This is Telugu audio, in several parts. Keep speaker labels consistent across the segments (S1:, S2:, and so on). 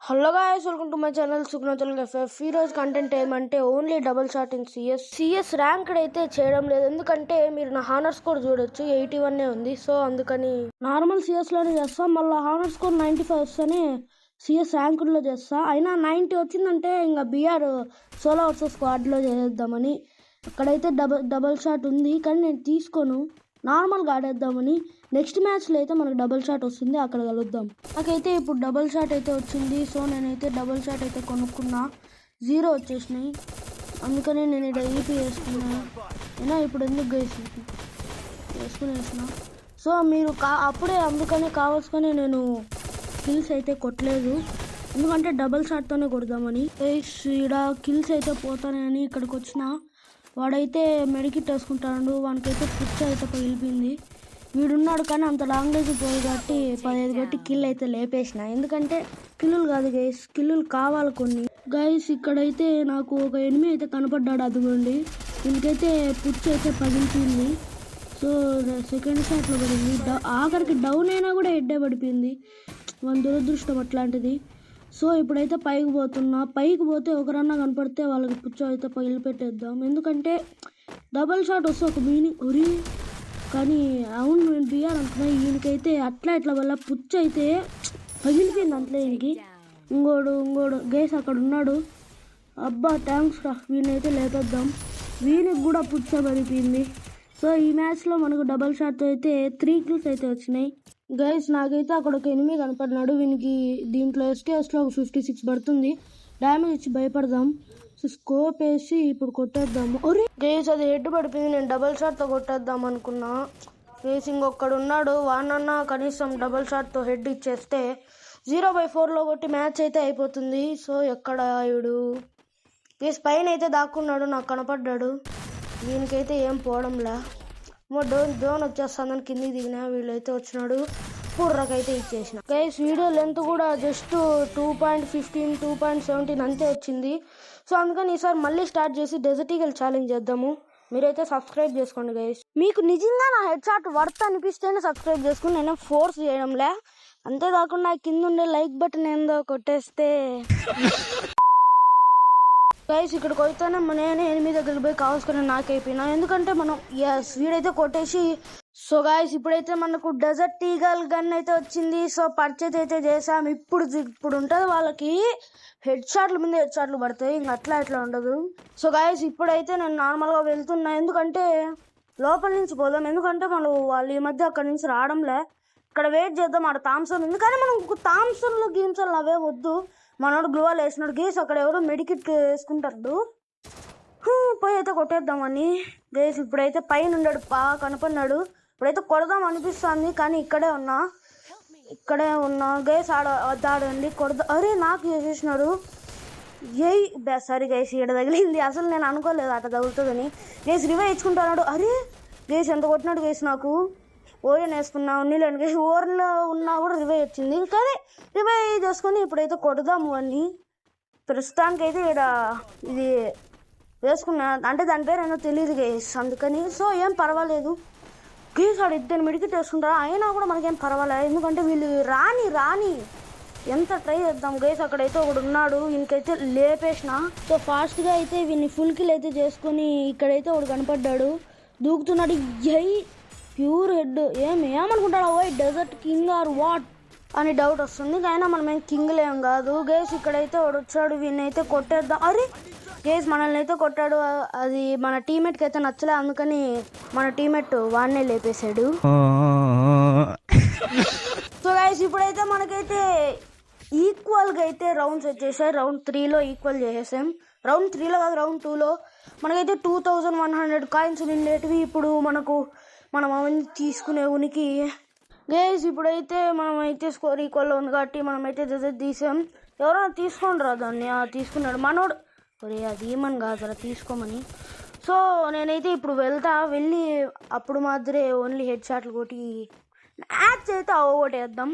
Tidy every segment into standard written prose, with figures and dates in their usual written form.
S1: Hello guys, welcome to my channel Sugna Telugu FF. ఈ రోజు కంటెంట్ ఏమంటే only double shot in CS ranked అయితే చేయడం లేదు. ఎందుకంటే మీరు నా హానర్ స్కోర్ చూడొచ్చు, 81 ఉంది. సో అందుకని నార్మల్ సిఎస్లోనే చేస్తాం. మళ్ళీ హానర్ స్కోర్ 95 వస్తేనే సిఎస్ ర్యాంకుల్లో చేస్తా. అయినా 90 వచ్చిందంటే ఇంకా బీఆర్ సోలో వర్సెస్ స్క్వాడ్లో చేద్దామని. అక్కడైతే డబల్ షాట్ ఉంది, కానీ నేను తీసుకోను, నార్మల్గా ఆడేద్దామని. నెక్స్ట్ మ్యాచ్లో అయితే మనకు డబుల్ షాట్ వస్తుంది, అక్కడ కలుద్దాం. నాకైతే ఇప్పుడు డబుల్ షాట్ అయితే వచ్చింది. సో నేనైతే డబుల్ షాట్ అయితే కొనుక్కున్నా. 0 వచ్చేసినాయి, అందుకని నేను ఇక్కడ ఈపీ వేసుకున్నా. అయినా ఇప్పుడు ఎందుకు వేసుకునేసిన. సో మీరు అప్పుడే అందుకని కావాల్సుకొని నేను కిల్స్ అయితే కొట్టలేదు, ఎందుకంటే డబుల్ షాట్తోనే కొడదామని. ఇక్కడ కిల్స్ అయితే పోతానని ఇక్కడికి వచ్చిన. వాడైతే మెడికిట్ వేసుకుంటాడు, వానికైతే పిచ్చ అయితే పగిలిపోయింది. వీడున్నాడు కానీ అంత లాంగ్ రేంజ్ పోయి కాబట్టి 15 కొట్టి కిల్ అయితే లేపేసిన. ఎందుకంటే కిల్లులు కాదు గైస్, కిల్లులు కావాలి కొన్ని. గైస్ ఇక్కడైతే నాకు ఒక ఎనిమి అయితే కనపడ్డాడు, అదిగోండి. దీనికైతే పుచ్చు అయితే పగిలిపోయింది. సో సెకండ్ షాట్లో పడింది. ఆఖరికి డౌన్ అయినా కూడా హెడ్డే పడిపోయింది. మన దురదృష్టం అట్లాంటిది. సో ఇప్పుడైతే పైకి పోతున్నా. పైకి పోతే ఒకరన్నా కనపడితే వాళ్ళకి పుచ్చు అయితే పగిలిపెట్టేద్దాం. ఎందుకంటే డబల్ షాట్ వస్తే ఒక మీనింగ్ ఒరి. కానీ అవును, నేను బియ్యాలి అనుకున్నా. ఈయనకైతే అట్లా ఇట్లా వల్ల పుచ్చు అయితే పగిలిపోయింది అంతలే. ఈయనకి ఇంకోడు గేస్ అక్కడ ఉన్నాడు. అబ్బా థ్యాంక్స్ రా, వీళ్ళైతే లేపేద్దాం. వీనికి కూడా పుచ్చ పడిపోయింది. సో ఈ మ్యాచ్లో మనకు డబల్ షాట్తో అయితే 3 కిల్స్ అయితే వచ్చినాయి. గైస్ నాకైతే అక్కడ ఒక ఎనిమి కనపడినాడు. వీనికి దీంట్లో ఎస్కేఎస్లో ఒక 56 పడుతుంది. డ్యామేజ్ ఇచ్చి భయపడదాం. సో స్కోప్ వేసి ఇప్పుడు కొట్టేద్దాము. ఒరే గైస్ అది హెడ్ పడిపోయింది, నేను డబల్ షాట్తో కొట్టేద్దాం అనుకున్నా. గైస్ ఇంకొకడు ఉన్నాడు, వానన్నా కనీసం డబల్ షాట్తో హెడ్ ఇచ్చేస్తే 0/4లో కొట్టి మ్యాచ్ అయితే అయిపోతుంది. సో ఎక్కడ వీడు గైస్ పైన అయితే దాక్కున్నాడు, నాకు కనపడ్డాడు. దీనికైతే ఏం పోవడంలా. డోన్ వచ్చేస్తుందని కిందికి దిగినా, వీళ్ళైతే వచ్చినాడు, పుర్రకైతే ఇచ్చేసిన. గైస్ వీడియో లెంత్ కూడా జస్ట్ 2.15 2.17 అంతే వచ్చింది. సో అందుకని ఈసారి మళ్ళీ స్టార్ట్ చేసి డెజర్ట్ ఈగల్ ఛాలెంజ్ చేద్దాము. మీరైతే సబ్స్క్రైబ్ చేసుకోండి గైస్. మీకు నిజంగా నా హెడ్ షాట్ వర్త్ అనిపిస్తేనే సబ్స్క్రైబ్ చేసుకుని, నేను ఫోర్స్ చేయడంలే. అంతేకాకుండా కింద ఉండే లైక్ బటన్ ఏందో కొట్టేస్తే. గైస్ ఇక్కడికి వస్తేనే నేను ఎనిమిది దగ్గరికి పోయి కావాల్సుకుని నాకైపోయినా. ఎందుకంటే మనం వీడైతే కొట్టేసి. సో గైస్ ఇప్పుడైతే మనకు డెజర్ట్ ఈగల్ గన్ అయితే వచ్చింది. సో పర్చేజ్ అయితే చేసాం. ఇప్పుడు ఉంటుంది వాళ్ళకి హెడ్ షాట్ల మీద హెడ్ షాట్లు పడతాయి, ఇంకా అట్లా ఉండదు. సో గైస్ ఇప్పుడైతే నేను నార్మల్గా వెళ్తున్నా, ఎందుకంటే లోపల నుంచి పోదాం. ఎందుకంటే మనం వాళ్ళు ఈ మధ్య అక్కడి నుంచి రావడంలే. ఇక్కడ వెయిట్ చేద్దాం. ఆడ థామ్సన్ ఉంది, కానీ మనం థామ్సన్లు గీమ్సన్లు అవే వద్దు. మనోడు గ్లూవాల్ వేసినాడు. గేస్ అక్కడ ఎవరో మెడికిట్ వేసుకుంటాడు. పోయి అయితే కొట్టేద్దామని. గేస్ ఇప్పుడైతే పైన ఉన్నాడు, కనపడినాడు. ఇప్పుడైతే కొడదాం అనిపిస్తుంది, కానీ ఇక్కడే ఉన్నా. గేస్ ఆడండి కొడదా. అరే నాకు చేసేసినాడు. సారీ గేస్ ఈడ తగిలింది. అసలు నేను అనుకోలేదు అట్లా తగులుతుందని. Gas revive ఇచ్చుకుంటున్నాడు. అరే గేస్ ఎంత కొట్టినాడు గేస్ నాకు. ఓరియన్ వేసుకున్నా నీళ్ళని గేసి ఓర్లో ఉన్నా కూడా రివైవ్ వచ్చింది. కానీ రివైవ్ చేసుకొని ఇప్పుడైతే కొడదాము అని. ప్రస్తుతానికైతే ఇక్కడ ఇది వేసుకున్నా, అంటే దాని పేరు ఏమో తెలియదు గేస్, అందుకని. సో ఏం పర్వాలేదు. గేస్ ఆడ ఇద్దరు మెడికిట్ వేసుకుంటారా, అయినా కూడా మనకేం పర్వాలేదు. ఎందుకంటే వీళ్ళు రాని ఎంత ట్రై చేద్దాం. గేస్ అక్కడైతే ఒకడు ఉన్నాడు, ఇంకైతే లేపేసిన. సో ఫాస్ట్గా అయితే వీళ్ళని ఫుల్ కిల్ అయితే చేసుకొని ఇక్కడైతే ఒకడు కనపడ్డాడు, దూకుతున్నాడు. Pure head. ఏమనుకుంటాడా, ఓ డెజర్ట్ కింగ్ ఆర్ వాట్ అని డౌట్ వస్తుంది. అయినా మనం ఏం కింగ్లేం కాదు. గేస్ ఇక్కడైతే వాడు వచ్చాడు, వీడినైతే కొట్టేద్దాం. అరే గేస్ మనల్ని అయితే కొట్టాడు. అది మన టీమేట్కి అయితే నచ్చలే, అందుకని మన టీమేట్ వాడినే లేపేశాడు. సో గైస్ ఇప్పుడైతే మనకైతే ఈక్వల్గా అయితే రౌండ్స్ వచ్చేసాయి. రౌండ్ 3లో ఈక్వల్ చేసేసాం. రౌండ్ 3లో కాదు, రౌండ్ 2లో మనకైతే 2100 కాయిన్స్ నిండేటివి. ఇప్పుడు మనం అవన్నీ తీసుకునే ఉనికి. గేస్ ఇప్పుడైతే మనమైతే స్కోర్ ఈక్వల్లో ఉంది కాబట్టి మనమైతే డెజర్ట్ తీసాం. ఎవరైనా తీసుకోండి రా దాన్ని. తీసుకున్నాడు మనోడు. ఒరే అది ఏమని కాదురా తీసుకోమని. సో నేనైతే ఇప్పుడు వెళ్ళి అప్పుడు మాత్రమే ఓన్లీ హెడ్ షాట్లు కొట్టి మ్యాచ్ అయితే అవగొట్టేద్దాం.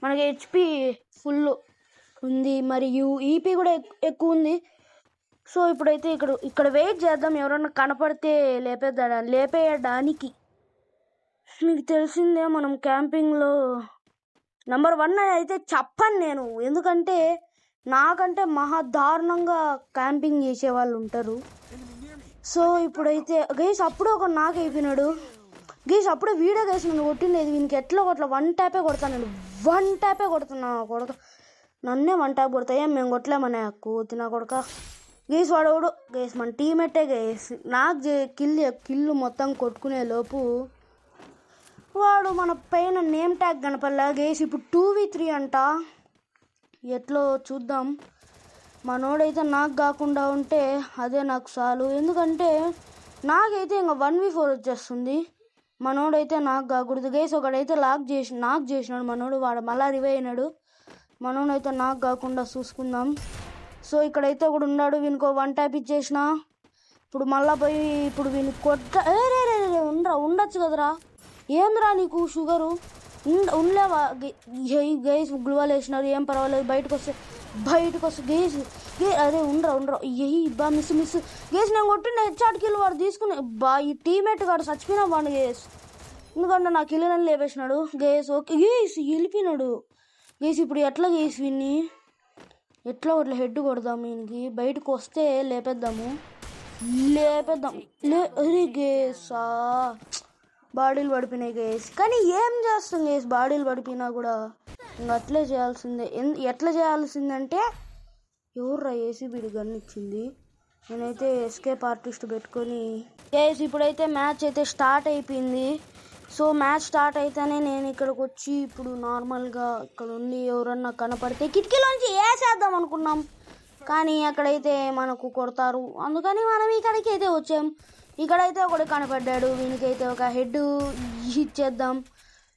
S1: మనకి హెచ్పి ఫుల్ ఉంది, మరియు ఈపీ కూడా ఎక్కువ ఉంది. సో ఇప్పుడైతే ఇక్కడ వెయిట్ చేద్దాం, ఎవరన్నా కనపడితే లేపేయడానికి. మీకు తెలిసిందే మనం క్యాంపింగ్లో నెంబర్ 1 అయితే చెప్పను నేను. ఎందుకంటే నాకంటే మహా దారుణంగా క్యాంపింగ్ చేసే వాళ్ళు ఉంటారు. సో ఇప్పుడైతే గైస్ అప్పుడు ఒక నాకు అయిపోయినాడు గైస్. అప్పుడే వీడియో గైస్ నన్ను కొట్టిండేది వీనికి ఎట్లా కొట్ల 1 ట్యాపే కొడతాను నేను. 1 ట్యాపే కొడుతున్నా కొడక నన్నే 1 ట్యాప్ కొడతా. ఏం మేము కొట్టలేమనే కూతినా కొడక. గేస్ వాడవుడు గేస్ మన టీమేటే గేస్. నాకు కిల్లు మొత్తం కొట్టుకునే లోపు వాడు మన పైన నేమ్ ట్యాగ్ కనపల్లా గేస్. ఇప్పుడు 2v3 అంట. ఎట్లో చూద్దాం. మనోడైతే నాకు కాకుండా ఉంటే అదే నాకు చాలు. ఎందుకంటే నాకైతే ఇంకా 1v4 వచ్చేస్తుంది. మనోడైతే నాకు కాకూడదు గేస్. ఒకడైతే నాకు చేసినాడు మనోడు. వాడు మళ్ళా రివై అయినాడు. మనోడైతే నాకు కాకుండా చూసుకుందాం. సో ఇక్కడైతే ఒకడు ఉన్నాడు. వీనికి 1 ట్యాప్ ఇచ్చేసిన. ఇప్పుడు మళ్ళా పోయి ఇప్పుడు వీనికి ఉండొచ్చు కదరా. ఏంద్రా నీకు షుగరు ఉండలేవా గేస్. గ్లూవాల్ వేసినారు ఏం పర్వాలేదు. బయటకు వస్తే గేస్ అదే ఉండరా బా మిస్ గేస్. నేను కొట్టిన హెడ్షాట్ కిల్ వాడు తీసుకుని ఈ టీమేట్ గాడు చచ్చిపోయినా వాడు గేస్. ఎందుకంటే నా కిల్లని లేపేసినాడు గేస్. ఓకే గేస్ వెళ్ళిపోయినాడు గేస్. ఇప్పుడు ఎట్లా గేస్ విన్ని ఎట్లా ఒకట్లా హెడ్ కొడదాం. వీనికి బయటకు వస్తే లేపేద్దాం. అరే గేసా బాడీలు పడిపోయినాయి గేస్. కానీ ఏం చేస్తాం గేస్, బాడీలు పడిపోయినా కూడా ఇంకా అట్లే చేయాల్సిందే. ఎట్లా చేయాల్సిందంటే ఎవర్రా ఏసీబీడి గన్ ఇచ్చింది. నేనైతే ఎస్కేప్ ఆర్టిస్ట్ పెట్టుకొని గేస్ ఇప్పుడైతే మ్యాచ్ అయితే స్టార్ట్ అయిపోయింది. సో మ్యాచ్ స్టార్ట్ అయితేనే నేను ఇక్కడికి వచ్చి ఇప్పుడు నార్మల్గా ఇక్కడ ఉండి ఎవరన్నా కనపడితే కిటికీలోంచి వేసేద్దాం అనుకున్నాం. కానీ అక్కడైతే మనకు కొడతారు. అందుకని మనం ఇక్కడికి అయితే వచ్చాం. ఇక్కడైతే ఒకడు కనపడ్డాడు. వీనికైతే ఒక హెడ్ ఇచ్చేద్దాం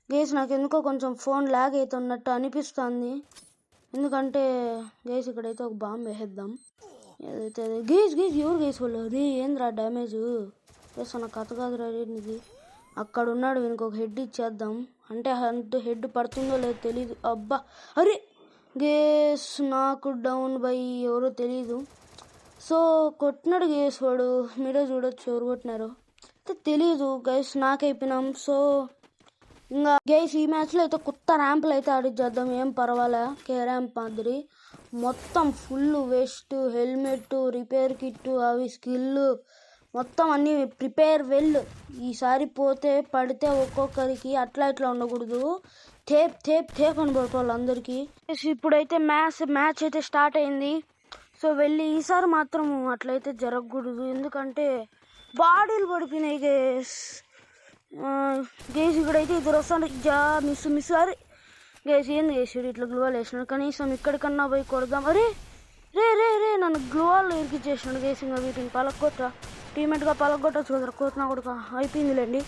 S1: గేస్. నాకు ఎందుకో కొంచెం ఫోన్ లాగ్ అవుతున్నట్టు అనిపిస్తుంది. ఎందుకంటే గేస్ ఇక్కడైతే ఒక బాంబు వేసేద్దాం. ఏదైతే గేస్ ఎవరు గేస్ వాళ్ళు అది ఏంద్రా డ్యామేజ్ గేస్. నా కథ కాదు ఇది. అక్కడ ఉన్నాడు. వీనికి ఒక హెడ్ ఇచ్చేద్దాం. అంటే హెడ్ పడుతుందో లేదో తెలీదు. అబ్బా అరే గేస్ నాకు డౌన్ బై ఎవరో తెలీదు. సో కొట్టినాడు గేస్ వాడు. మీరే చూడొచ్చు ఎవరు కొట్టినారో తెలీదు గైస్. నాకైపోయినాం. సో ఇంకా గైస్ ఈ మ్యాచ్లో అయితే కొత్త ర్యాంపులు అయితే ఆడిచ్చేద్దాం. ఏం పర్వాలే కే ర్యాంప్ మాదిరి మొత్తం full vest helmet repair kit అవి స్కిల్ మొత్తం అన్నీ ప్రిపేర్ ఈసారి పోతే పడితే ఒక్కొక్కరికి అట్లా ఇట్లా ఉండకూడదు. థేప్ అని పడుతుంది వాళ్ళందరికీ. ఇప్పుడైతే మ్యాచ్ అయితే స్టార్ట్ అయింది. సో వెళ్ళి ఈసారి మాత్రం అట్లయితే జరగకూడదు. ఎందుకంటే బాడీలు పడిపోయినాయి గేస్. ఇక్కడైతే ఇద్దరు వస్తాడు. మిస్ అరే గేస్ ఏంది వేసాడు ఇట్లా గ్లూవాల్ వేసినాడు. కనీసం ఇక్కడికన్నా పోయి కొడదాం. అరే రే నన్ను గ్లూవాల్ ఇరికిచ్చేసినాడు గేస్. ఇంకా వీటిని పలకొట్టా టీమేట్గా పలకొట్టచ్చు కదా. కోతున్నా కూడా అయిపోయిందిలేండి.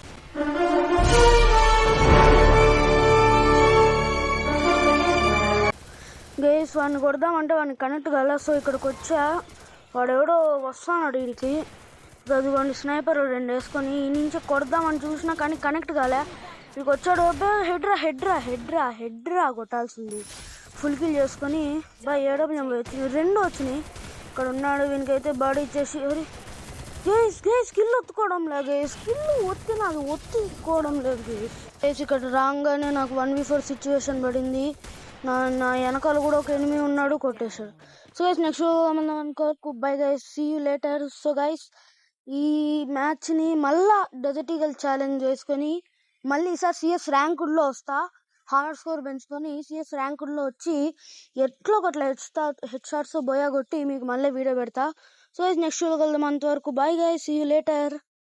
S1: గేస్ వాడిని కొడదామంటే వాడిని కనెక్ట్ కాలే. సో ఇక్కడికి వచ్చా. వాడెవడో వస్తున్నాడు వీడికి. చదువుకోండి స్నైపర్ 2 వేసుకొని ఈ నుంచి కొడదామని చూసినా కానీ కనెక్ట్ కాలే. ఇక్కడికి వచ్చాడు. హెడ్రా కొట్టాల్సింది. ఫుల్ కిల్ చేసుకొని ఏడో 2 వచ్చినాయి. ఇక్కడ ఉన్నాడు. వీనికైతే బాడీ ఇచ్చేసి గేస్ కిల్ ఒత్తుకోవడం లేదు. స్కిల్ నాకు ఒత్తుకోవడం లేదు గేస్. ఇక్కడ రాగానే నాకు 1v4 సిచ్యువేషన్ పడింది. నా వెనకాల కూడా ఒక ఎనిమి ఉన్నాడు. కొట్టేశాడు. So guys next bye guys see you later. So guys ఈ మ్యాచ్ని మళ్ళా డెజర్ట్ ఈగల్ ఛాలెంజ్ చేసుకొని మళ్ళీ ఈసారి సిఎస్ ర్యాంకుడ్లో వస్తా. హార్డ్ స్కోర్ పెంచుకొని సిఎస్ ర్యాంకుడ్లో వచ్చి ఎట్లో ఒకట్లా హెడ్ షాట్స్ బోయా కొట్టి మీకు మళ్ళీ వీడియో పెడతా. సో గైస్ నెక్స్ట్ చూడగలుగుతాం. అంతవరకు bye guys see you later.